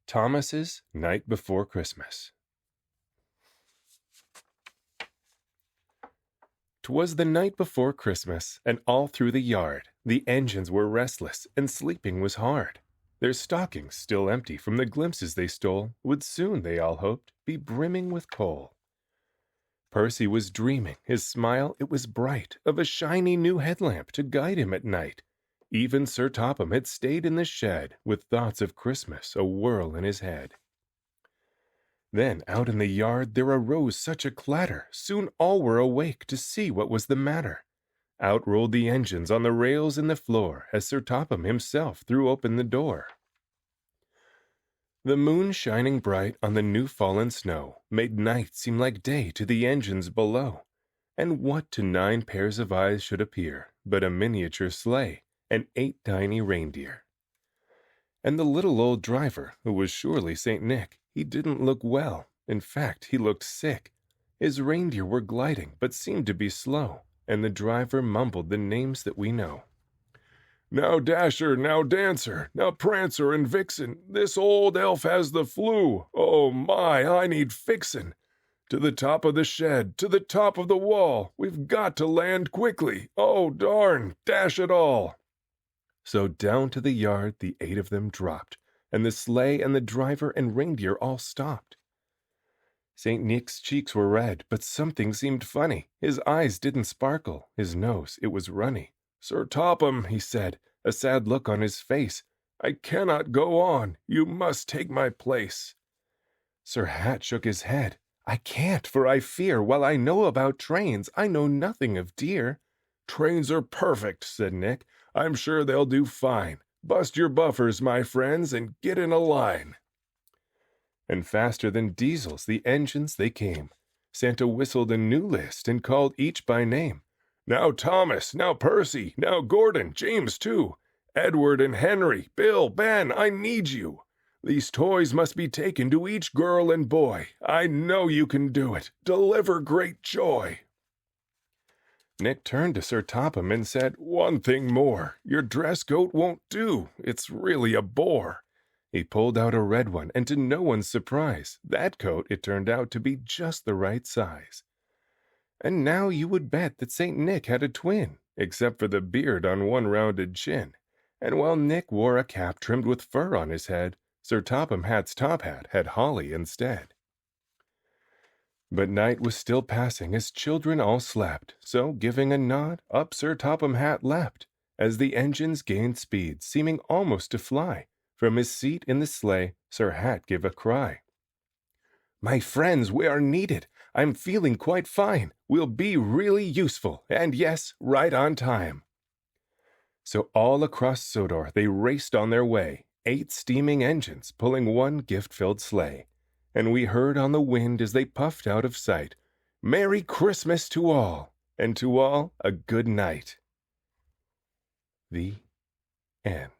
Thomas's Night Before Christmas. 'Twas the night before Christmas, and all through the yard the engines were restless, and sleeping was hard. Their stockings, still empty from the glimpses they stole, would soon, they all hoped, be brimming with coal. Percy was dreaming, his smile, it was bright, of a shiny new headlamp to guide him at night. Even Sir Topham had stayed in the shed, with thoughts of Christmas a-whirl in his head. Then out in the yard there arose such a clatter, soon all were awake to see what was the matter. Out rolled the engines on the rails and the floor, as Sir Topham himself threw open the door. The moon shining bright on the new-fallen snow made night seem like day to the engines below. And what to 9 pairs of eyes should appear but a miniature sleigh and 8 tiny reindeer? And the little old driver, who was surely St. Nick, he didn't look well. In fact, he looked sick. His reindeer were gliding, but seemed to be slow, and the driver mumbled the names that we know. "Now Dasher, now Dancer, now Prancer and Vixen, this old elf has the flu. Oh my, I need fixin'. To the top of the shed, to the top of the wall, we've got to land quickly. Oh darn, dash it all." So down to the yard the 8 of them dropped, and the sleigh and the driver and reindeer all stopped. St. Nick's cheeks were red, but something seemed funny. His eyes didn't sparkle, his nose, it was runny. "Sir Topham," he said, a sad look on his face, "I cannot go on. You must take my place." Sir Hat shook his head. "I can't, for I fear, while I know about trains, I know nothing of deer." "Trains are perfect," said Nick. "I'm sure they'll do fine. Bust your buffers, my friends, and get in a line." And faster than diesels the engines they came. Santa whistled a new list and called each by name. "Now Thomas, now Percy, now Gordon, James too. Edward and Henry, Bill, Ben, I need you. These toys must be taken to each girl and boy. I know you can do it. Deliver great joy." Nick turned to Sir Topham and said, "One thing more. Your dress coat won't do. It's really a bore." He pulled out a red one, and to no one's surprise, that coat, it turned out to be just the right size. And now you would bet that St. Nick had a twin, except for the beard on one rounded chin. And while Nick wore a cap trimmed with fur on his head, Sir Topham Hatt's top hat had holly instead. But night was still passing as children all slept, so giving a nod, up Sir Topham Hatt leapt, as the engines gained speed, seeming almost to fly. From his seat in the sleigh, Sir Hat gave a cry. "My friends, we are needed. I'm feeling quite fine. We'll be really useful, and yes, right on time." So all across Sodor they raced on their way, 8 steaming engines pulling one gift-filled sleigh. And we heard on the wind as they puffed out of sight, "Merry Christmas to all, and to all a good night." The end.